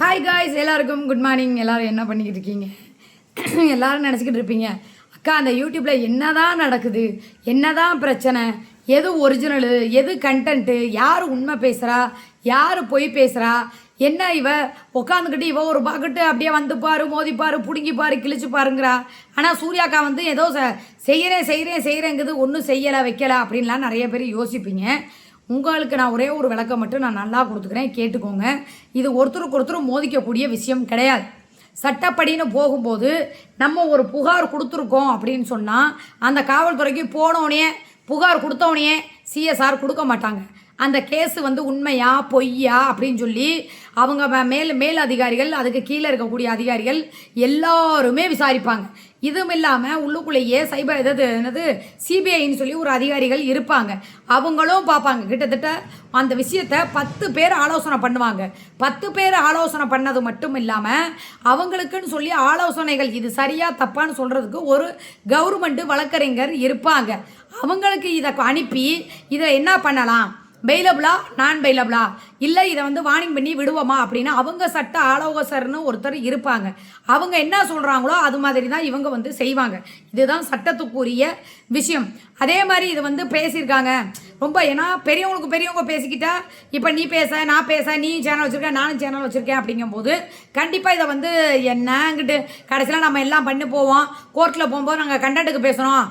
Hi guys, எல்லாருக்கும் good morning. எல்லோரும் என்ன பண்ணிக்கிட்டு இருக்கீங்க? எல்லோரும் நினச்சிக்கிட்டு இருப்பீங்க, அக்கா அந்த யூடியூப்பில் என்ன தான் நடக்குது, என்ன தான் பிரச்சனை, எது ஒரிஜினலு, எது கண்டென்ட்டு, யார் உண்மை பேசுகிறா, யார் பொய் பேசுகிறா, என்ன இவ உட்காந்துக்கிட்டு இவ ஒரு பக்கெட்டு அப்படியே வந்துப்பார், மோதிப்பார், பிடுங்கிப்பார், கிழிச்சு பாருங்கிறா. ஆனால் சூர்யாக்கா வந்து ஏதோ செய்கிறேங்குது, ஒன்றும் செய்யலை வைக்கலை அப்படின்லாம் நிறைய பேர் யோசிப்பீங்க. உங்களுக்கு நான் ஒரே ஒரு விளக்கம் மட்டும் நான் நல்லா கொடுத்துக்கிறேன், கேட்டுக்கோங்க. இது ஒருத்தருக்கு ஒருத்தர் மோதிக்கக்கூடிய விஷயம் கிடையாது. சட்டப்படின்னு போகும்போது நம்ம ஒரு புகார் கொடுத்துருக்கோம் அப்படின்னு சொன்னால் அந்த காவல்துறைக்கு போனோடனே புகார் கொடுத்தோடனே சிஎஸ்ஆர் கொடுக்க மாட்டாங்க. அந்த கேஸு வந்து உண்மையா பொய்யா அப்படின்னு சொல்லி அவங்க மேல் அதிகாரிகள், அதுக்கு கீழே இருக்கக்கூடிய அதிகாரிகள் எல்லாருமே விசாரிப்பாங்க. இதுவும் இல்லாமல் உள்ளுக்குள்ளேயே என்னது சிபிஐன்னு சொல்லி ஒரு அதிகாரிகள் இருப்பாங்க, அவங்களும் பார்ப்பாங்க. கிட்டத்தட்ட அந்த விஷயத்தை 10 பேர் ஆலோசனை பண்ணுவாங்க. 10 பேர் ஆலோசனை பண்ணது மட்டும் இல்லாமல் அவங்களுக்குன்னு சொல்லி ஆலோசனைகள் இது சரியா தப்பான்னு சொல்கிறதுக்கு ஒரு கவர்மெண்ட் வழக்கறிஞர் இருப்பாங்க. அவங்களுக்கு இதை அனுப்பி இதை என்ன பண்ணலாம், பெயிலபிளா நான் பெயிலபிளா, இல்லை இதை வந்து வார்னிங் பண்ணி விடுவோமா அப்படின்னு அவங்க சட்ட ஆலோசகர்னு ஒருத்தர் இருப்பாங்க. அவங்க என்ன சொல்கிறாங்களோ அது மாதிரி தான் இவங்க வந்து செய்வாங்க. இதுதான் சட்டத்துக்குரிய விஷயம். அதே மாதிரி இது வந்து பேசியிருக்காங்க ரொம்ப, ஏன்னா பெரியவங்க பேசிக்கிட்டா, இப்போ நீ பேச நான் பேச, நீ சேனல் வச்சுருக்கேன் நானும் சேனல் வச்சுருக்கேன் அப்படிங்கும்போது கண்டிப்பாக இதை வந்து என்னங்கிட்டு கடைசியில் நம்ம எல்லாம் பண்ணி போவோம். கோர்ட்டில் போகும்போது நாங்கள் கண்டென்ட்டுக்கு பேசுகிறோம்,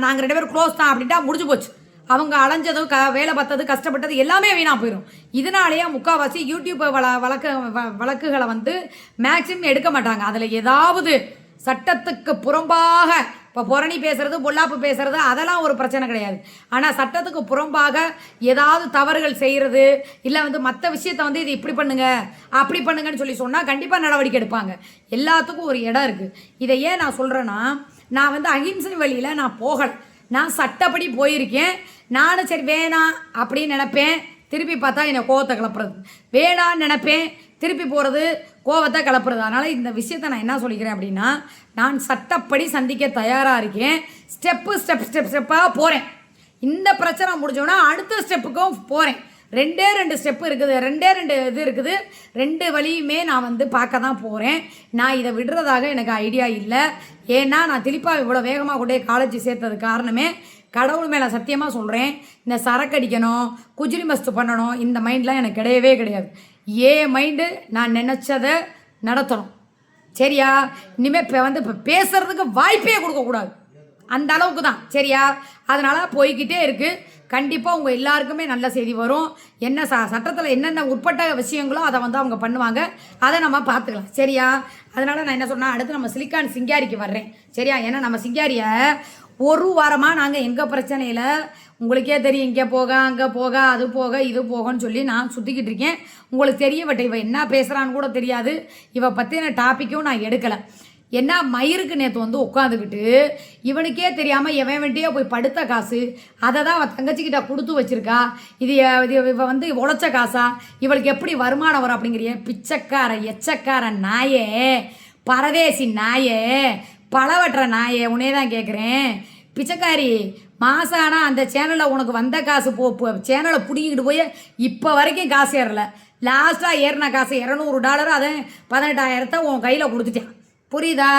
நாங்கள் 2 பேரும் க்ளோஸ் தான் அப்படின்ட்டா முடிஞ்சு போச்சு. அவங்க அலைஞ்சதும் வேலை பார்த்தது கஷ்டப்பட்டது எல்லாமே வீணாக போயிடும். இதனாலேயே முக்கால்வாசி யூடியூப் வழக்குகளை வந்து மேக்சிமம் எடுக்க மாட்டாங்க. அதில் ஏதாவது சட்டத்துக்கு புறம்பாக, இப்போ புரணி பேசுகிறது, பொல்லாப்பு பேசுகிறது, அதெல்லாம் ஒரு பிரச்சனை கிடையாது. ஆனால் சட்டத்துக்கு புறம்பாக ஏதாவது தவறுகள் செய்கிறது, இல்லை வந்து மற்ற விஷயத்த வந்து இது இப்படி பண்ணுங்க அப்படி பண்ணுங்கன்னு சொல்லி சொன்னால் கண்டிப்பாக நடவடிக்கை எடுப்பாங்க. எல்லாத்துக்கும் ஒரு இடம் இருக்குது. இதை ஏன் நான் சொல்கிறேன்னா, நான் வந்து அகிம்சை வழியில் நான் போகலை, நான் சட்டப்படி போயிருக்கேன். நானும் சரி வேணாம் அப்படின்னு நினைப்பேன், திருப்பி பார்த்தா என்னை கோவத்தை கிளப்புறது, வேணான்னு நினைப்பேன், திருப்பி போகிறது கோவத்தை கிளப்புறது. அதனால் இந்த விஷயத்தை நான் என்ன சொல்லிக்கிறேன் அப்படின்னா, நான் சட்டப்படி சந்திக்க தயாராக இருக்கேன். ஸ்டெப்பாக போகிறேன். இந்த பிரச்சனை முடிஞ்சோன்னா அடுத்த ஸ்டெப்புக்கும் போகிறேன். 2 ஸ்டெப்பு இருக்குது, 2 இது இருக்குது. 2 வழியுமே நான் வந்து பார்க்க தான் போகிறேன். நான் இதை விடுறதாக எனக்கு ஐடியா இல்லை. ஏன்னா நான் திருப்பாக இவ்வளோ வேகமாக கூட காலேஜ் சேர்த்தது காரணமே கடவுள் மேலே சத்தியமாக சொல்கிறேன், இந்த சரக்கு அடிக்கணும், குஜிலி மஸ்து பண்ணணும், இந்த மைண்ட்லாம் எனக்கு கிடையவே கிடையாது. மைண்டு நான் நினச்சதை நடத்தணும். சரியா? இனிமேல் இப்போ பேசுகிறதுக்கு வாய்ப்பே கொடுக்கக்கூடாது, அந்த அளவுக்கு தான். சரியா? அதனால் போய்கிட்டே இருக்குது. கண்டிப்பாக உங்கள் எல்லாருக்குமே நல்ல செய்தி வரும். என்ன சட்டத்தில் என்னென்ன உட்பட்ட விஷயங்களோ அதை வந்து அவங்க பண்ணுவாங்க, அதை நம்ம பார்த்துக்கலாம். சரியா? அதனால் நான் என்ன சொன்னால், அடுத்து நம்ம சிலிக்கான் சிங்காரிக்கு வர்றேன். சரியா? ஏன்னா நம்ம சிங்காரியை ஒரு வாரமாக நாங்கள் எங்கள் பிரச்சனையில் உங்களுக்கே தெரியும், இங்கே போக அங்கே போக அது போக இது போகன்னு சொல்லி நான் சுற்றிக்கிட்டு இருக்கேன். உங்களுக்கு தெரியவட்ட இவ என்ன பேசுகிறான்னு கூட தெரியாது. இவ பற்றின டாப்பிக்கும் நான் எடுக்கலை. என்ன மயிருக்கு நேற்று வந்து உட்காந்துக்கிட்டு இவனுக்கே தெரியாமல் எவன் வேண்டியே போய் படுத்த காசு, அதை தான் அவன் தங்கச்சிக்கிட்ட கொடுத்து வச்சுருக்கா. இவ வந்து உழைச்ச காசா, இவளுக்கு எப்படி வருமானம் வரும் அப்படிங்கிறிய பிச்சைக்கார எச்சக்கார நாயே, பரதேசி நாயே, பழவற்ற நாயே, உன்னே தான் கேட்குறேன். பிச்சைக்காரி, மாதம் ஆனால் அந்த சேனலில் உனக்கு வந்த காசு சேனலை பிடிங்கிட்டு போய் இப்போ வரைக்கும் காசு ஏறல. லாஸ்ட்டாக ஏறின காசு $200, அதை 18,000 உன் கையில் கொடுத்துட்டேன். புரியுதா?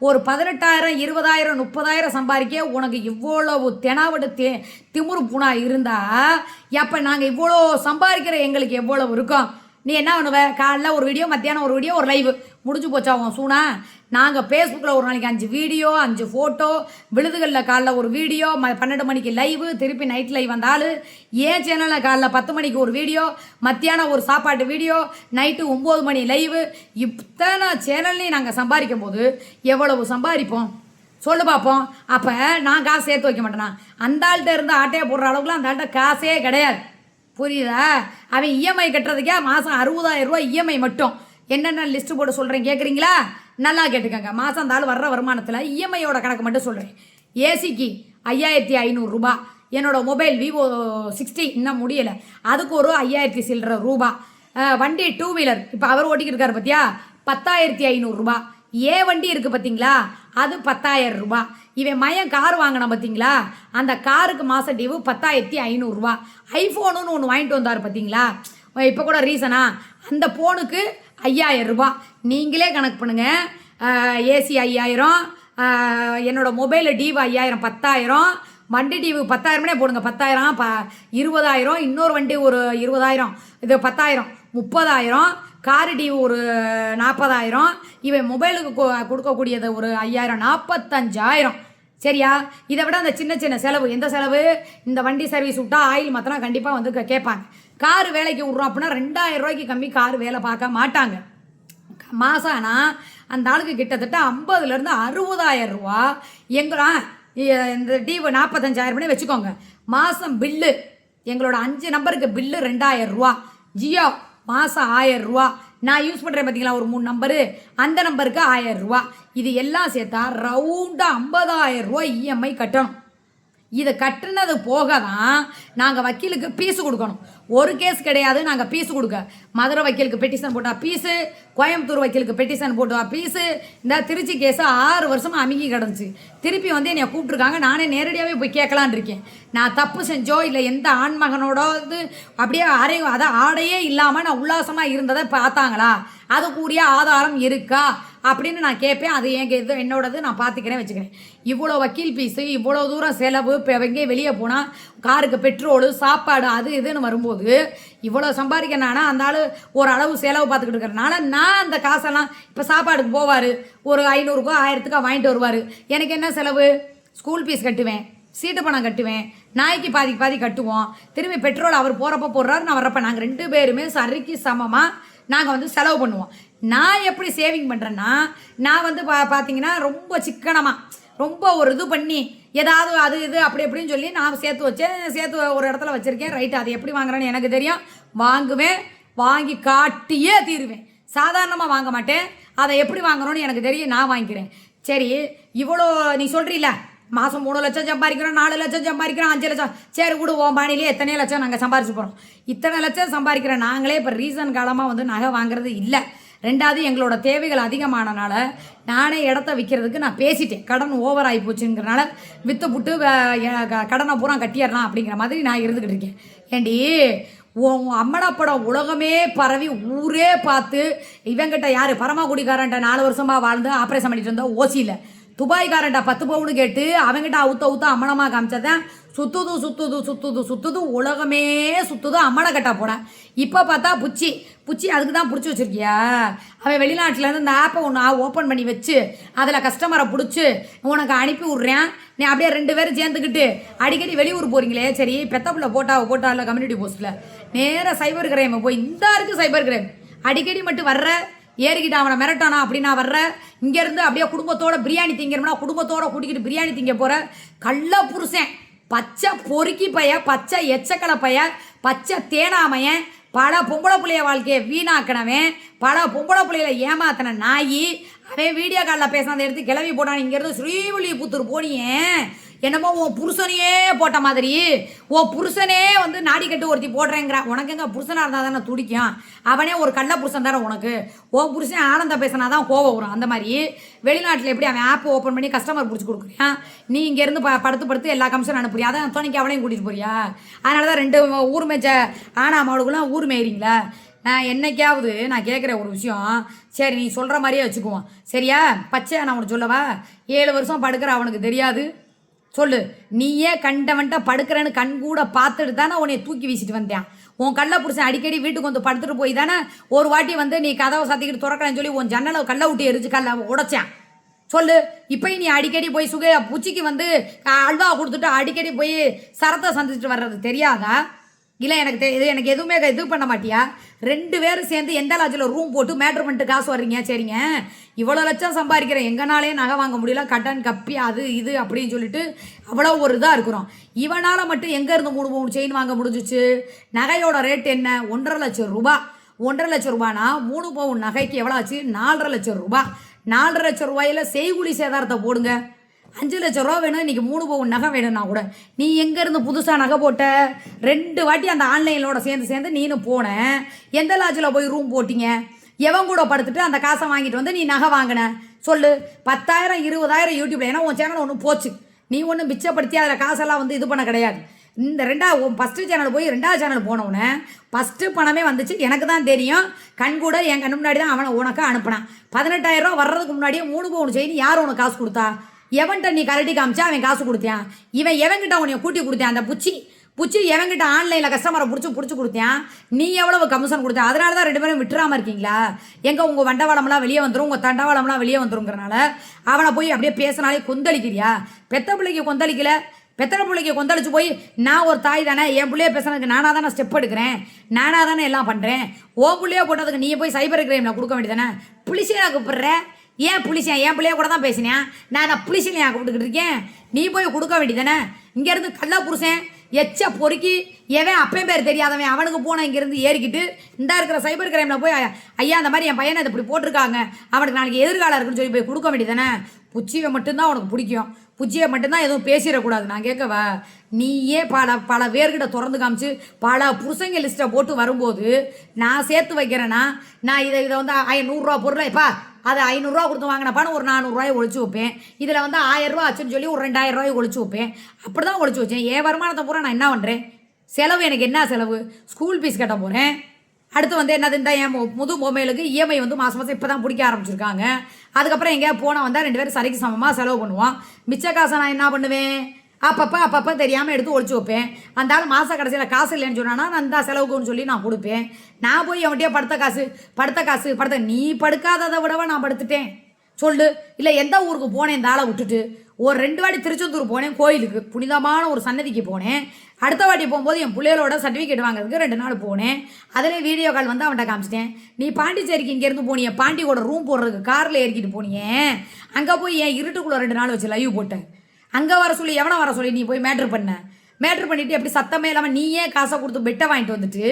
ஒரு 18,000 20,000 30,000 சம்பாதிக்க உனக்கு இவ்வளவு தெனாவட்டு திமுரு பூனா இருந்தால், அப்போ நாங்கள் இவ்வளோ சம்பாதிக்கிற எங்களுக்கு எவ்வளவு இருக்கும்? நீ என்ன பண்ணுவ? காலைல ஒரு வீடியோ, மத்தியானம் ஒரு வீடியோ, ஒரு லைவ், முடிஞ்சு போச்சா உன் சூனா? நாங்கள் ஃபேஸ்புக்கில் ஒரு நாளைக்கு 5 வீடியோ 5 ஃபோட்டோ, விழுதுகளில் காலைல ஒரு வீடியோ, 12 மணிக்கு லைவு, திருப்பி நைட் லைவ் வந்தாலும் ஏன் சேனலில் காலைல 10 மணிக்கு ஒரு வீடியோ, மத்தியானம் ஒரு சாப்பாட்டு வீடியோ, நைட்டு 9 மணி லைவு, இத்தனை சேனல்லையும் நாங்கள் சம்பாதிக்கும் போது எவ்வளவு சம்பாதிப்போம் சொல்லு பார்ப்போம். அப்போ நான் காசு சேர்த்து வைக்க மாட்டேனா? அந்த ஆள்கிட்ட இருந்து ஆட்டையை போடுற அளவுக்குலாம் அந்த ஆள்கிட்ட காசே கிடையாது. புரியுதா? அவன் இஎம்ஐ கட்டுறதுக்கே மாதம் 60,000 ரூபா இஎம்ஐ மட்டும். என்னென்ன லிஸ்ட்டு போட்டு சொல்கிறேன் கேட்குறீங்களா? நல்லா கேட்டுக்கோங்க. மாதம் அந்த ஆள் வர்ற வருமானத்தில் இஎம்ஐயோட கணக்கு மட்டும் சொல்கிறேன். ஏசிக்கு 5,500 ரூபா, என்னோடய மொபைல் விவோ 60 இன்னும் முடியலை, அதுக்கு ஒரு 5,000 சில்லற ரூபா. வண்டி 2 வீலர் இப்போ அவர் ஓட்டிக்கிட்டு இருக்காரு பார்த்தியா, 10,500 ரூபா. வண்டி இருக்குது பார்த்தீங்களா, அது 10,000 ரூபா. இவன் மயம் கார் வாங்கினான் பார்த்தீங்களா, அந்த காருக்கு மாத டியூ 10,500 ரூபா. ஐஃபோனுன்னு ஒன்று வாங்கிட்டு வந்தார் பார்த்தீங்களா, இப்போ கூட ரீசனா, அந்த ஃபோனுக்கு 5000 ரூபா. நீங்களே கணக்கு பண்ணுங்கள். ஏசி 5000, என்னோடய மொபைலில் டிவி 5000, 10000, வண்டி டிவி 10,000 போடுங்க. 10,000, 20,000, இன்னொரு வண்டி ஒரு 20,000, இது 10,000, 30,000, காரு டிவி ஒரு 40,000, இவன் மொபைலுக்கு கொடுக்கக்கூடியது ஒரு 5,000, 45,000. சரியா? இதை விட அந்த சின்ன சின்ன செலவு, எந்த செலவு? இந்த வண்டி சர்வீஸ் விட்டா ஆயில் மாத்தினா கண்டிப்பாக வந்து கேட்பாங்க. காரு வேலைக்கு விட்றோம் அப்படின்னா 2,000 ரூபாய்க்கு கம்மி காரு வேலை பார்க்க மாட்டாங்க. மாதம் ஆனால் அந்த ஆளுக்கு கிட்டத்தட்ட 50,000 60,000 ரூபா. இந்த டிவி 45,000 வச்சுக்கோங்க. மாதம் பில்லு எங்களோட 5 நம்பருக்கு பில்லு 2,000 ரூபா. ஜியோ மாதம் 1000 ரூபா. நான் யூஸ் பண்ணுறேன் பார்த்தீங்களா ஒரு 3 நம்பரு, அந்த நம்பருக்கு 1000 ரூபா. இது எல்லாம் சேர்த்தா ரவுண்டாக 50,000 ரூபா இஎம்ஐ கட்டணும். இதை கட்டுனது போக தான் நாங்கள் வக்கீலுக்கு பீஸு கொடுக்கணும். ஒரு கேஸ் கிடையாது நாங்கள் பீஸு கொடுக்க. மதுரை வக்கீலுக்கு பெட்டிஷன் போட்டால் பீஸு, கோயம்புத்தூர் வக்கீலுக்கு பெட்டிஷன் போட்டா பீஸு. இந்த திருச்சி கேஸை 6 வருஷமாக அமுகி கிடந்துச்சு. திருப்பி வந்து என்னை கூப்பிட்ருக்காங்க. நானே நேரடியாகவே போய் கேட்கலான் இருக்கேன். நான் தப்பு செஞ்சோ இல்லை எந்த ஆண்மகனோட அப்படியே ஆடையே இல்லாமல் நான் உல்லாசமாக இருந்ததை பார்த்தாங்களா, அதுக்குரிய ஆதாரம் இருக்கா அப்படின்னு நான் கேட்பேன். அது என்னோடது நான் பார்த்துக்கிறேன், வச்சுக்கிறேன். இவ்வளோ வக்கீல் ஃபீஸு, இவ்வளோ தூரம் செலவு, இப்போ எங்கே வெளியே போனால் காருக்கு பெட்ரோலு, சாப்பாடு, அது இதுன்னு வரும்போது இவ்வளோ சம்பாதிக்கிறனால அந்த ஆள் ஒரு அளவு செலவு பார்த்துக்கிட்டு இருக்கிறனால நான் அந்த காசெல்லாம் இப்போ சாப்பாடுக்கு போவார், ஒரு 500க்கோ 1000க்கோ வாங்கிட்டு வருவார். எனக்கு என்ன செலவு? ஸ்கூல் ஃபீஸ் கட்டுவேன், சீட்டு பணம் கட்டுவேன், நாய்க்கு பாதி கட்டுவோம். திரும்பி பெட்ரோல் அவர் போகிறப்ப போடுறாரு, நான் வர்றப்ப நாங்கள் 2 பேருமே சரிக்கு சமமாக நாங்கள் வந்து செலவு பண்ணுவோம். நான் எப்படி சேவிங் பண்ணுறேன்னா, நான் வந்து பார்த்தீங்கன்னா ரொம்ப சிக்கனமாக ரொம்ப ஒரு இது பண்ணி ஏதாவது அது இது அப்படி எப்படின்னு சொல்லி நான் சேர்த்து வச்சேன். சேர்த்து ஒரு இடத்துல வச்சுருக்கேன். ரைட்டு, அது எப்படி வாங்குறேன்னு எனக்கு தெரியும். வாங்குவேன், வாங்கி காட்டியே தீருவேன். சாதாரணமாக வாங்க மாட்டேன். அதை எப்படி வாங்குறோன்னு எனக்கு தெரியும், நான் வாங்கிக்கிறேன். சரி, இவ்வளோ நீ சொல்கிறீல்ல, மாதம் 3 லட்சம் சம்பாதிக்கிறோம், 4 லட்சம் சம்பாதிக்கிறோம், 5 லட்சம், சரி விடுவோம், பாணிலே எத்தனை லட்சம் நாங்கள் சம்பாரிச்சு போகிறோம். இத்தனை லட்சம் சம்பாதிக்கிற நாங்களே இப்போ ரீசன் காலமாக வந்து நகை வாங்குறது இல்லை. 2வது எங்களோட தேவைகள் அதிகமானனால நானே இடத்த விற்கிறதுக்கு நான் பேசிட்டேன். கடன் ஓவர் ஆகி போச்சுங்கிறனால விற்று புட்டு கடனை பூரா கட்டிடலாம் அப்படிங்கிற மாதிரி நான் இருந்துக்கிட்டு இருக்கேன். ஏண்டி அம்மனப்படம் உலகமே பரவி ஊரே பார்த்து இவங்கிட்ட யார் பரமக்குடிக்காரன்ட்ட 4 வருஷமாக வாழ்ந்து ஆப்ரேஷன் பண்ணிட்டு இருந்தோம் ஓசியில். துபாய்காரன்ட்ட 10 பவுன் கேட்டு அவங்ககிட்ட அவுத்த அம்மனமாக காமிச்சதான் சுற்றுது உலகமே சுற்றுது. அம்மனை கட்டா போனேன். இப்போ பார்த்தா புச்சி அதுக்கு தான் பிடிச்சி வச்சுருக்கியா? அவன் வெளிநாட்டிலேருந்து இந்த ஆப்பை ஒன்று ஓப்பன் பண்ணி வச்சு அதில் கஸ்டமரை பிடிச்சி உனக்கு அனுப்பி விட்றேன். நீ அப்படியே 2 பேரும் சேர்ந்துக்கிட்டு அடிக்கடி வெளியூர் போகிறீங்களே, சரி பெத்தப்பில் போட்டாவில் கம்யூனிட்டி போஸ்ட்டில் நேராக சைபர் கிரைம் போய் இந்த இருக்குது சைபர் கிரைம் அடிக்கடி மட்டும் வர்ற ஏறிக்கிட்டு அவனை மிரட்டானா அப்படின்னா வர்ற. இங்கேருந்து அப்படியே குடும்பத்தோட பிரியாணி திங்கிறோம்னா குடும்பத்தோட கூட்டிக்கிட்டு பிரியாணி திங்க போகிற கள்ள புருஷன், பச்சை பொறுக்கி பைய, பச்சை எச்சக்கலை பைய, பச்சை தேனாமையன், பல பொம்பளை பிள்ளைய வாழ்க்கையை வீணாக்கினவன், பல பொம்பளை பிள்ளைகளை ஏமாத்தின நாயி, அவன் வீடியோ காலில் பேசாத எடுத்து கிளவி போட்டான். இங்கேருந்து ஸ்ரீவில்லிபுத்தூர் போனியே என்னமோ உன் புருஷனையே போட்ட மாதிரி, உன் புருஷனே வந்து நாடி கட்டு ஒருத்தி போடுறேங்கிற. உனக்கு எங்கே புருஷனாக இருந்தால் தானே துடிக்கும்? அவனே ஒரு கள்ள புருஷன் தானே உனக்கு. உன் புருஷன் ஆனந்த பேசினா தான் கோவம் வரும். அந்த மாதிரி வெளிநாட்டில் எப்படி அவன் ஆப் ஓப்பன் பண்ணி கஸ்டமர் பிடிச்சி கொடுக்குறியா, நீ இங்கேருந்து படுத்து எல்லா கமிஷன் அனுப்புறியா? அதான் துணைக்கு அவளையும் கூட்டிகிட்டு போறியா? அதனால தான் 2 ஊர் மேய்ச்ச மாடுகளும் ஊர் மேய்றீங்களா? நான் என்னைக்காவது நான் கேட்குற ஒரு விஷயம், சரி நீ சொல்கிற மாதிரியே வச்சுக்குவோம் சரியா? பச்சை நான் உனக்கு சொல்லவா? 7 வருஷம் படுக்கிற அவனுக்கு தெரியாது சொல்லு. நீயே கண்டவன்ட்ட படுக்கிறேன்னு கண் கூட பார்த்துட்டு தானே உன்னை தூக்கி வீசிட்டு வந்தேன். உன் கள்ள புருஷன் அடிக்கடி வீட்டுக்கு வந்து படுத்துட்டு போய் தானே ஒரு வாட்டி வந்து நீ கதவை சாத்திக்கிட்டு திறக்கிறேன்னு சொல்லி உன் ஜன்னலை கல்லை விட்டு எரிச்சு கல்லை உடைச்சேன் சொல்லு. இப்போ நீ அடிக்கடி போய் புச்சிக்கு வந்து அல்வா கொடுத்துட்டு அடிக்கடி போய் சரத்தை சந்திச்சுட்டு வர்றது தெரியாதா? இல்லை எனக்கு எதுவுமே இது பண்ண மாட்டியா? 2 பேரும் சேர்ந்து எந்த லாட்ஜில் ரூம் போட்டு மேட்ரு பண்ணிட்டு காசு வர்றீங்க. சரிங்க, இவ்வளோ லட்சம் சம்பாதிக்கிறேன், எங்கனாலே நகை வாங்க முடியல, கட்டன் கப்பி அது இது அப்படின்னு சொல்லிட்டு அவ்வளோ ஒரு இதாக இருக்கிறோம். இவனால் மட்டும் எங்கேருந்து 3 பவுன் செயின் வாங்க முடிஞ்சிச்சு? நகையோட ரேட் என்ன? 1,50,000 ரூபா. 1,50,000 ரூபானா 3 பவுன் நகைக்கு எவ்வளோ ஆச்சு? 4,50,000 ரூபா. 4,50,000 ரூபாயில் செய்கூலி சேதாரத்தை போடுங்க. 5 லட்சம் ரூபா வேணும். இன்றைக்கி 3 பவுன் நகை வேணும்னா கூட நீ எங்கேருந்து புதுசாக நகை போட்ட? 2 வாட்டி அந்த ஆன்லைனோட சேர்ந்து நீனும் போனேன். எந்த லாட்ஜில் போய் ரூம் போட்டிங்க? எவன் கூட படுத்துட்டு அந்த காசை வாங்கிட்டு வந்து நீ நகை வாங்கின சொல்லு? 10,000 20,000 யூடியூப்ல. ஏன்னா உன் சேனல் ஒன்றும் போச்சு, நீ ஒன்றும் மிச்சப்படுத்தி அதில் காசெல்லாம் வந்து இது பண்ண கிடையாது. இந்த ஃபஸ்ட்டு சேனல் போய் 2வது சேனல் போனவுடனே ஃபஸ்ட்டு பணமே வந்துச்சு. எனக்கு தான் தெரியும், கண் கூட என் கண்ணு முன்னாடி தான் அவனை உனக்கு அனுப்பினான். 18,000 ரூபா வர்றதுக்கு முன்னாடியே 3 பவுன் செயின் யார் உனக்கு காசு கொடுத்தா? எவன்கிட்ட நீ கரட்டி காமிச்சா அவன் காசு கொடுத்தான்? இவன் எவன்கிட்ட உன்னை கூட்டி கொடுத்தான்? அந்த புச்சி எவன்கிட்ட ஆன்லைனில் கஸ்டமரை பிடிச்சி கொடுத்தான்? நீ எவ்வளவு கமிஷன் கொடுத்த? அதனால தான் 2 பேரும் விட்டுறாமல் இருக்கீங்களா? எங்கே உங்கள் வண்டவாளம்லாம் வெளியே வந்துடும், உங்கள் தண்டவாளம்லாம் வெளியே வந்துருங்கிறனால அவனை போய் அப்படியே பேசினாலே கொந்தளிக்கிறியா? பெத்த பிள்ளைக்கு கொந்தளிக்கல, பெத்தனை பிள்ளைக்கு கொந்தளிச்சு போய் நான் ஒரு தாய் தானே, என் பிள்ளைய பேசுறதுக்கு நானாக தானே ஸ்டெப் எடுக்கிறேன், நானாக தானே எல்லாம் பண்ணுறேன். ஓ பிள்ளைய போட்டதுக்கு நீ போய் சைபர் கிரைமில் கொடுக்க வேண்டியதானே? புளிசியா கூப்பிட்ற? ஏன் புளிச்சேன்? என் பிள்ளைய கூட தான் பேசினேன், நான் புளிசிலையா கூப்பிட்டுக்கிட்டு இருக்கேன்? நீ போய் கொடுக்க வேண்டியதானே? இங்கேருந்து கல்லா புருஷன் எச்ச பொறுக்கி எவன் அப்பையும் பேர் தெரியாதவன் அவனுக்கு போன இங்கேருந்து ஏறிக்கிட்டு இந்த இருக்கிற சைபர் கிரைமில் போய் ஐயா அந்த மாதிரி என் பையனை இப்படி போட்டிருக்காங்க, அவனுக்கு நாளைக்கு எதிர்காலம் இருக்குன்னு சொல்லி போய் கொடுக்க வேண்டியதானே? புச்சியை மட்டும்தான் உனக்கு பிடிக்கும், புச்சியை மட்டும்தான் எதுவும் பேசிடக்கூடாது. நான் கேட்கவா? நீயே பல பேர்கிட்ட திறந்து காமிச்சு பல புருஷங்க லிஸ்ட்டை போட்டு வரும்போது நான் சேர்த்து வைக்கிறேன்னா, நான் இதை வந்து 100 ரூபா பொருளை எப்பா அதை 500 ரூபா கொடுத்து வாங்கினப்பான்னு ஒரு 400 ரூபாயை ஒழிச்சு வைப்பேன். இதில் வந்து 1000 ரூபா ஆச்சுன்னு சொல்லி ஒரு 2000 ரூபாயை ஒழிச்சு வைப்பேன். அப்படி தான் ஒழிச்சு வச்சேன். என் வருமானத்தை பூரா நான் என்ன பண்ணுறேன்? செலவு எனக்கு என்ன செலவு? ஸ்கூல் ஃபீஸ் கட்ட போகிறேன். அடுத்து வந்து என்னது, இந்த என் மொபைலுக்கு இஎம்ஐ வந்து மாதம் இப்போ தான் பிடிக்க ஆரம்பிச்சிருக்காங்க. அதுக்கப்புறம் எங்கேயா போனால் வந்தால் 2 பேரும் சரிக்கு சமமாக செலவு பண்ணுவோம். மிச்ச காசை நான் என்ன பண்ணுவேன்? அப்பப்போ தெரியாமல் எடுத்து ஒழிச்சு வைப்பேன். அந்த ஆள் மாத கடைசியில் காசு இல்லைன்னு சொன்னான்னா நான் இந்த செலவுக்குன்னு சொல்லி நான் கொடுப்பேன். நான் போய் அவன்கிட்டயே படுத்த காசு நீ படுக்காததை விடவா நான் படுத்துட்டேன் சொல்லு? இல்லை எந்த ஊருக்கு போனேன் இந்த ஆளை விட்டுட்டு? ஒரு 2 வாட்டி திருச்செந்தூர் போனேன், கோயிலுக்கு புனிதமான ஒரு சன்னதிக்கு போனேன். அடுத்த வாட்டி போகும்போது என் பிள்ளைகளோட சர்டிஃபிகேட் வாங்குறதுக்கு 2 நாள் போனேன். அதில் வீடியோ கால் வந்து அவன்கிட்ட காமிச்சிட்டேன். நீ பாண்டிச்சேரிக்கு இங்கேருந்து போனியே, பாண்டியோட ரூம் போடுறதுக்கு காரில் ஏறிக்கிட்டு போனியே, அங்கே போய் என் இருட்டுக்குள்ளே 2 நாள் வச்சு லைவ் போட்டேன். அங்கே வர சொல்லி எவனை வர சொல்லி நீ போய் மேட்ரு பண்ணிவிட்டு எப்படி சத்தமே இல்லாமல் நீயே காசை கொடுத்து பெட்டை வாங்கிட்டு வந்துட்டு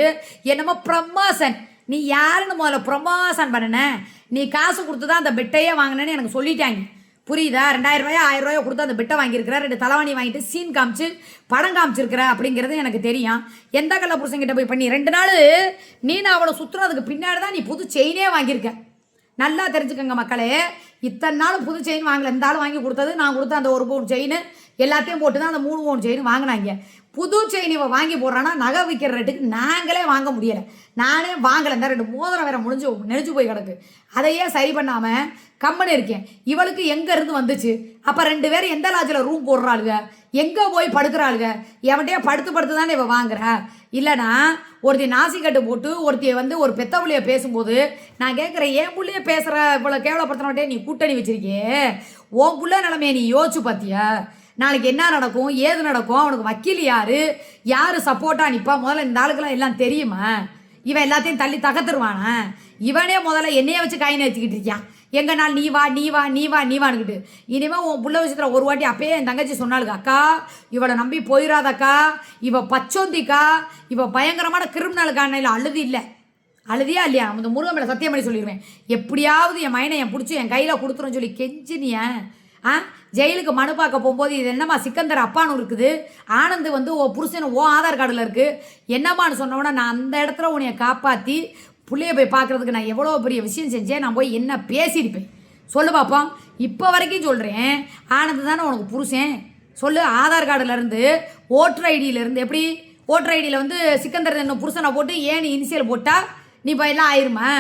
என்னமோ ப்ரமோஷன். நீ யாருன்னு முதல்ல ப்ரமோஷன் பண்ணின? நீ காசு கொடுத்து தான் அந்த பெட்டையே வாங்கினேன்னு எனக்கு சொல்லிட்டாங்க, புரியுதா? 2000 ரூபாயோ 1000 ரூபாயோ கொடுத்து அந்த பெட்டை வாங்கியிருக்கிற, 2 தலைவாணி வாங்கிட்டு சீன் காமிச்சு படம் காமிச்சிருக்கிற அப்படிங்கிறது எனக்கு தெரியும். எந்த கள்ள புருஷங்கிட்ட போய் பண்ணி 2 நாள் நான் அவளை சுற்றுறதுக்கு பின்னாடி தான் நீ புது செயினே வாங்கியிருக்க. நல்லா தெரிஞ்சுக்கோங்க மக்களே, இத்தனை நாள் புது செயின் வாங்கலை. இந்த ஆள் வாங்கி கொடுத்தது நான் கொடுத்த அந்த 1 பவுன் செயின் எல்லாத்தையும் போட்டு தான் அந்த 3 பவுன் செயின் வாங்கினாங்க. புது செயின் இவன் வாங்கி போடுறான்னா நகை விற்கிற ரேட்டுக்கு நாங்களே வாங்க முடியலை. நானே வாங்கலை. இந்த 2 மோதிரம் வேற நெளிஞ்சு போய் கிடக்கு. அதையே சரி பண்ணாமல் கம்மனு இருக்கேன். இவளுக்கு எங்கே இருந்து வந்துச்சு? அப்போ 2 பேரும் எந்த லாட்ஜில் ரூம் போடுறாளுங்க? எங்கே போய் படுக்கிறாளுங்க? எவன்கிட்டயே படுத்து தானே இவன் வாங்குறா? இல்லைனா ஒருத்தி நாசி கட்டு போட்டு ஒருத்தியை வந்து ஒரு பெத்த புள்ளைய பேசும்போது நான் கேட்குறேன், என் புள்ளைய பேசுகிற இவ்வளோ கேவலப்படுத்தினே நீ கூட்டணி வச்சிருக்கே, உன் புள்ள நிலைமையை நீ யோசிச்சு பார்த்தியா? நாளைக்கு என்ன நடக்கும், ஏது நடக்கும்? அவனுக்கு வக்கீல் யார் சப்போர்ட்டாக நிற்பா? முதல்ல இந்த ஆளுக்கெல்லாம் எல்லாம் தெரியுமா? இவன் எல்லாத்தையும் தள்ளி தகத்துருவானா? இவனே முதல்ல என்னைய வச்சு கை நேர்த்திக்கிட்டு இருக்கான். எங்க நாள் நீவான்னுக்கிட்டு. இனிமேல் உன் புள்ள விஷயத்தில் ஒரு வாட்டி அப்பயே என் தங்கச்சி சொன்னாளுங்க, அக்கா இவளை நம்பி போயிடாதக்கா, இவ பச்சோந்திக்கா, இவ பயங்கரமான கிரிமினலுக்கான அழுதியா இல்லையா? அந்த முருகன் மேலே சத்தியம் பண்ணி சொல்லிடுவேன், எப்படியாவது என் மைனை பிடிச்சி என் கையில் கொடுத்துருன்னு சொல்லி கெஞ்சினிய. ஜெயிலுக்கு மனு பார்க்க போகும்போது இது என்னம்மா சிக்கந்தர் அப்பான்னு இருக்குது, ஆனந்த் வந்து ஓ புருஷன் ஆதார் கார்டில் இருக்குது என்னம்மான்னு சொன்னோன்னா நான் அந்த இடத்துல உன்னைய காப்பாற்றி பிள்ளைய போய் பார்க்குறதுக்கு நான் எவ்வளோ பெரிய விஷயம் செஞ்சேன். நான் போய் என்ன பேசியிருப்பேன் சொல்லு பார்ப்போம். இப்போ வரைக்கும் சொல்கிறேன், ஆனந்த் தானே உனக்கு புருஷன் சொல்லு. ஆதார் கார்டுலேருந்து ஓட்டர் ஐடியிலேருந்து எப்படி ஓட்டர் ஐடியில் வந்து சிக்கந்தர் என்ன புருஷனை போட்டு ஏன் இனிஷியல் போட்டால் நீ இப்போ எல்லாம் ஆயிருமா?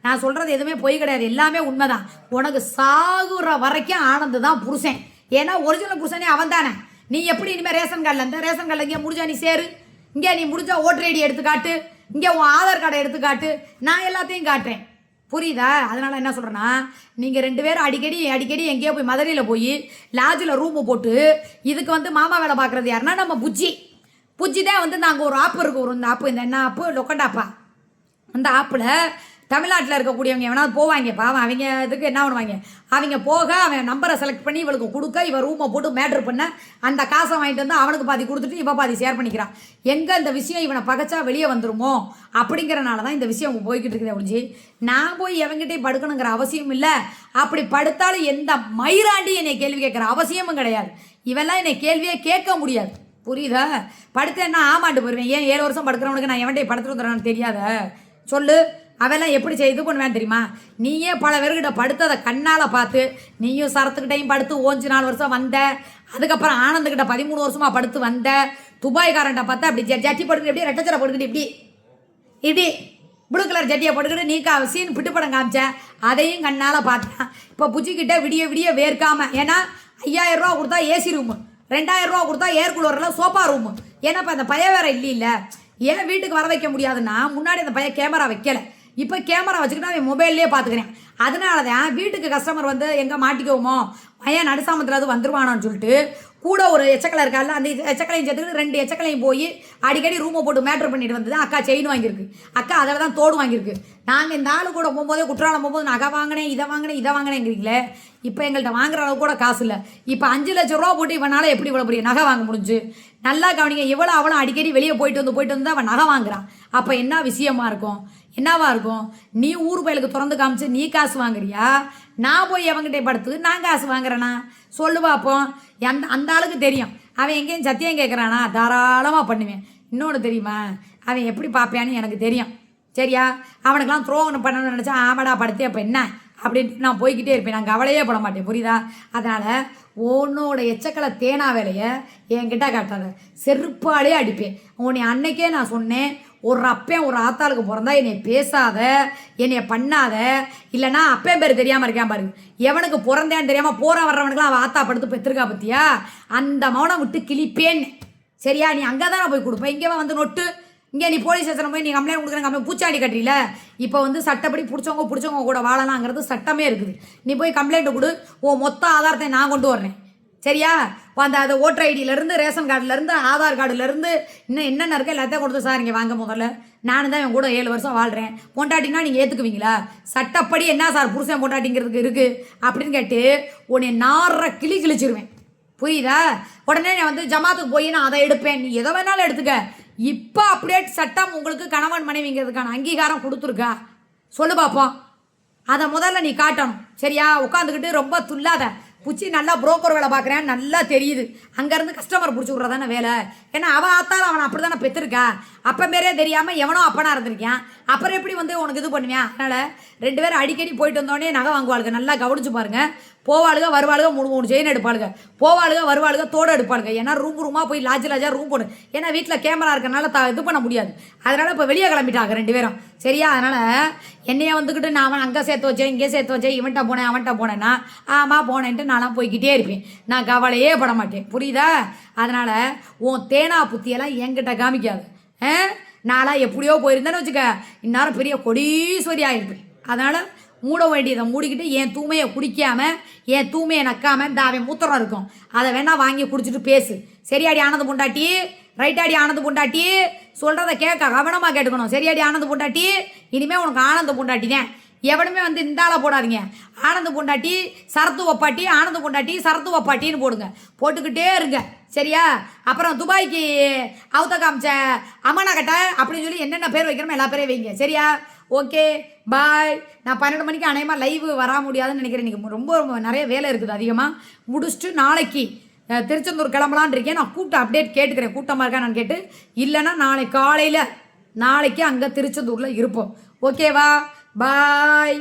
நான் சொல்கிறது எதுவுமே பொய் கிடையாது, எல்லாமே உண்மைதான். உனக்கு சாகுற வரைக்கும் ஆனந்த் தான் புருஷன். ஏன்னா ஒரிஜினல் புருஷனே அவன் தானே. நீ எப்படி இனிமேல் ரேஷன் கார்டில் இங்கே முடிஞ்சா நீ சேரு, இங்கே நீ முடிஞ்சா ஓட்டர் ஐடி எடுத்துக்காட்டு, இங்கே உன் ஆதார் கார்டை எடுத்துக்காட்டு, நான் எல்லாத்தையும் காட்டுறேன், புரியுதா? அதனால் என்ன சொல்கிறேன்னா, நீங்கள் 2 பேரும் அடிக்கடி எங்கேயோ போய் மதுரையில் போய் லாட்ஜில் ரூமு போட்டு இதுக்கு வந்து மாமா வேலை பார்க்குறது யாருன்னா நம்ம புஜ்ஜி தான் வந்து நாங்கள் ஒரு ஆப் இருக்குது, இந்த ஆப்பு, இந்த என்ன ஆப்பு, லொக்கண்டாப்பா. அந்த ஆப்பில் தமிழ்நாட்டில் இருக்கக்கூடியவங்க எவனாவது போவாங்க பாவம், அவங்க இதுக்கு என்ன பண்ணுவாங்க, அவங்க போக அவன் நம்பரை செலக்ட் பண்ணி இவளுக்கு கொடுக்க, இவன் ரூமை போட்டு மேட்ரு பண்ண, அந்த காசை வாங்கிட்டு வந்து அவனுக்கு பாதி கொடுத்துட்டு இவன் பாதி ஷேர் பண்ணிக்கிறான். எங்கே இந்த விஷயம் இவனை பகைச்சா வெளியே வந்துருமோ அப்படிங்கிறனால தான் இந்த விஷயம் போய்கிட்டு இருக்குது. ஒழிஞ்சு நான் போய் எவங்கிட்டையும் படுக்கணுங்கிற அவசியம் இல்லை. அப்படி படுத்தாலும் எந்த மயிராண்டி என்னை கேள்வி கேட்குற அவசியமும் கிடையாது. இவெல்லாம் என்னை கேள்வியே கேட்க முடியாது, புரியுதா? படுத்தேன்னா ஆமாண்டு போயிடுவேன். ஏன் 7 வருஷம் படுக்கிறவனுக்கு நான் எவன்டே படுத்துட்டு வந்துடுறான்னு தெரியாத சொல்லு. அவெல்லாம் எப்படி இது பண்ணுவேன் தெரியுமா? நீயே பல பேர்கிட்ட படுத்ததை கண்ணால் பார்த்து நீயும் சரத்துக்கிட்டையும் படுத்து 4 வருஷம் வந்த, அதுக்கப்புறம் ஆனந்துக்கிட்ட 13 வருஷமாக படுத்து வந்த, துபாய்காரன்ட்ட பார்த்தா அப்படி ஜட்டி போட்டுக்கிட்டு இப்படி ரெட்டச்சரை போட்டுக்கிட்டு இப்படி இப்படி ப்ளூ கலர் ஜட்டியை போட்டுக்கிட்டு நீக்கா சீன் பிட்டு படம் காமிச்சேன். அதையும் கண்ணால் பார்த்தேன். இப்போ புச்சிக்கிட்ட விடிய விடிய வேர்க்காமல், ஏன்னா 5000 ரூபா கொடுத்தா ஏசி ரூமு, 2000 ரூபா கொடுத்தா ஏர் கூலரில் சோஃபா ரூமு. ஏன்னா இப்போ அந்த பையன் வேறு இல்லை ஏன் வீட்டுக்கு வர வைக்க முடியாதுன்னா, முன்னாடி அந்த பையன் கேமரா வைக்கலை, இப்போ கேமரா வச்சுக்கிட்டு அவன் மொபைல்லே பார்த்துக்கிறேன். அதனால தான் வீட்டுக்கு கஸ்டமர் வந்து எங்கே மாட்டிக்குவோமோ, பையன் நடுசாமத்தில் அது வந்துருவானான்னு சொல்லிட்டு கூட ஒரு எச்சக்கலை இருக்கால, அந்த எச்சக்கலையும் சேர்த்துக்கிட்டு 2 எச்சக்கலையும் போய் அடிக்கடி ரூமை போட்டு மேட்ரு பண்ணிட்டு வந்தது. அக்கா செயின் வாங்கியிருக்கு, அக்கா அதில் தான் தோடு வாங்கியிருக்கு. நாங்கள் இந்த ஆளு கூட போகும்போதே குற்றாலம் போகும்போது நகை வாங்கினேன், இதை வாங்கினேங்கிறீங்களே. இப்போ எங்கள்கிட்ட வாங்குற அளவு கூட காசு இல்லை. இப்போ 5 லட்சம் ரூபா போட்டு இவனால் எப்படி இவ்வளோ பெரிய நகை வாங்க முடிஞ்சு? நல்லா கவனிங்க, எவ்வளோ அவளும் அடிக்கடி வெளியே போயிட்டு வந்து அவன் நகை வாங்குறான். அப்போ என்ன விஷயமா இருக்கும், என்னவா இருக்கும்? நீ ஊர் பயலுக்கு திறந்து காமிச்சு நீ காசு வாங்குறியா, நான் போய் எவங்கிட்டே படுத்து நான் காசு வாங்குறேனா சொல்லு பார்ப்போம். அந்த ஆளுக்கு தெரியும் அவன் எங்கேயும் சத்தியம் கேட்குறானா, தாராளமாக பண்ணுவேன். இன்னொன்று தெரியுமா, அவன் எப்படி பார்ப்பான்னு எனக்கு தெரியும். சரியா? அவனுக்கெல்லாம் த்ரோன்னு பண்ணணும்னு நினச்சா ஆமாடா படுத்தே அப்போ என்ன அப்படின்ட்டு நான் போய்கிட்டே இருப்பேன். நான் கவலையே பட மாட்டேன், புரியுதா? அதனால் உன்னோட எச்சக்கலை தேனா வேலையை என்கிட்ட காட்டாத, செருப்பாலே அடிப்பேன். உன்னை அன்னைக்கே நான் சொன்னேன், ஒரு அப்பன் ஒரு ஆத்தாளுக்கு பிறந்தா என்னை பேசாத, என்னைய பண்ணாத, இல்லைனா அப்பன் பேர் தெரியாமல் இருக்கான் பாருங்க. எவனுக்கு பிறந்தேன்னு தெரியாமல் போகிற வர்றவனுக்குலாம் அவள் ஆத்தா படுத்து பெற்றிருக்கா பற்றியா, அந்த மௌனம் விட்டு கிளிப்பேன்னு. சரியா? நீ அங்கே தான் நான் போய் கொடுப்பேன், இங்கே வந்து நொட்டு. இங்கே நீ போலீஸ் ஸ்டேஷனில் போய் நீ கம்ப்ளைண்ட் கொடுக்குற, கம்ப்ளைண்ட் பூச்சாண்டி கட்டுறீல. இப்போ வந்து சட்டப்படி பிடிச்சவங்க கூட வாழலாங்கிறது சட்டமே இருக்குது. நீ போய் கம்ப்ளைண்ட்டு கொடு, மொத்த ஆதாரத்தை நான் கொண்டு வரேன். சரியா? அந்த ஓட்டர் ஐடியிலேருந்து, ரேஷன் கார்டுலேருந்து, ஆதார் கார்டுலேருந்து, இன்னும் என்னென்ன இருக்கோ எல்லாத்தையும் கொடுத்து சார் இங்கே வாங்க. முதல்ல நானும் தான் என் கூட 7 வருஷம் வாழ்கிறேன். பொண்டாட்டினா நீங்கள் ஏற்றுக்குவீங்களா? சட்டப்படி என்ன சார் புருஷன் பொண்டாட்டிங்கிறதுக்கு இருக்குது அப்படின்னு கேட்டு உன்னை நார கிழிச்சிருவேன். புரியுதா? உடனே நான் வந்து ஜமாத்துக்கு போய் நான் அதை எடுப்பேன். நீ எதை வேணாலும் எடுத்துக்க. இப்போ அப்படியே சட்டம் உங்களுக்கு கணவன் மனைவிங்கிறதுக்கான அங்கீகாரம் கொடுத்துருக்கா சொல்லு பார்ப்போம். அதை முதல்ல நீ காட்டணும். சரியா? உட்காந்துக்கிட்டு ரொம்ப துல்லாத. புச்சி நல்லா புரோக்கர் வேலை பார்க்குறேன், நல்லா தெரியுது. அங்கேருந்து கஸ்டமர் பிடிச்சி விட்றதானே வேலை. ஏன்னா அவன் ஆத்தாலும் அவனை அப்படி தானே பெற்றிருக்கா. அப்போ பேரே தெரியாமல் எவனோ அப்பனா இருந்திருக்கான். அப்புறம் எப்படி வந்து உனக்கு இது பண்ணுவேன்? அதனால் 2 பேரும் அடிக்கடி போயிட்டு வந்தோடனே நகை வாங்குவாளுங்க. நல்லா கவனிச்சு பாருங்கள். போவாளுக வருவாளுக 3 செயின் எடுப்பாளுங்க, போவாளுக வருவாளுக தோடு எடுப்பாளுங்க. ஏன்னா ரூமாக போய் லாஜா ரூம் போடு. ஏன்னா வீட்டில் கேமரா இருக்கிறனால இது பண்ண முடியாது. அதனால் இப்போ வெளியே கிளம்பிட்டாங்க 2 பேரும். சரியா? அதனால் என்னைய வந்துக்கிட்டு நான் அவன் அங்கே சேர்த்து வச்சேன், இங்கே சேர்த்து வச்சேன், இவன்ட்ட போனேன் அவன்கிட்ட போனேன்னா ஆமாம் போனேன்ட்டு நான்லாம் போய்கிட்டே இருப்பேன். நான் கவலையே பட மாட்டேன். புரியுதா? அதனால் உன் தேனா புத்தியெல்லாம் என்கிட்ட காமிக்காது. நான்லாம் எப்படியோ போயிருந்தேன்னு வச்சுக்க, இந்நேரம் பெரிய கொடீஸ்வரி ஆகிருப்பேன். அதனால் மூட வேண்டியதை மூடிக்கிட்டு என் தூமையை குடிக்காமல், என் தூமையை நக்காமல், இந்த அவன் மூத்திரம் இருக்கும் அதை வேணா வாங்கி குடிச்சிட்டு பேசு. சரியாடி ஆனந்த பொண்டாட்டி? ரைட்டாடி ஆனந்த பொண்டாட்டி? சொல்கிறத கேட்க கவனமாக கேட்டுக்கணும். சரியாடி ஆனந்த பொண்டாட்டி? இனிமேல் உனக்கு ஆனந்த பொண்டாட்டி தான். எவனுமே வந்து இந்தால போடாதீங்க. ஆனந்த பொண்டாட்டி சரத்து ஒப்பாட்டி, ஆனந்த பொண்டாட்டி சரத்து ஒப்பாட்டின்னு போடுங்க. போட்டுக்கிட்டே இருங்க. சரியா? அப்புறம் துபாய்க்கு அவுத்த காமிச்ச அமனா கட்ட அப்படின்னு சொல்லி என்னென்ன பேர் வைக்கிறோமோ எல்லா பேரையும் வைங்க. சரியா? Okay bye. நான் 12 மணிக்கு அநேகமாக லைவ் வர முடியாதுன்னு நினைக்கிறேன். இன்றைக்கி ரொம்ப நிறைய வேலை இருக்குது அதிகமாக. முடிச்சுட்டு நாளைக்கு திருச்செந்தூர் கிளம்பலான் இருக்கேன். நான் கூட்டம் அப்டேட் கேட்டுக்கிறேன், கூட்டமாக இருக்கா நான் கேட்டு. இல்லைன்னா நாளைக்கு காலையில் நாளைக்கு அங்கே திருச்செந்தூரில் இருப்போம். ஓகேவா? பாய்.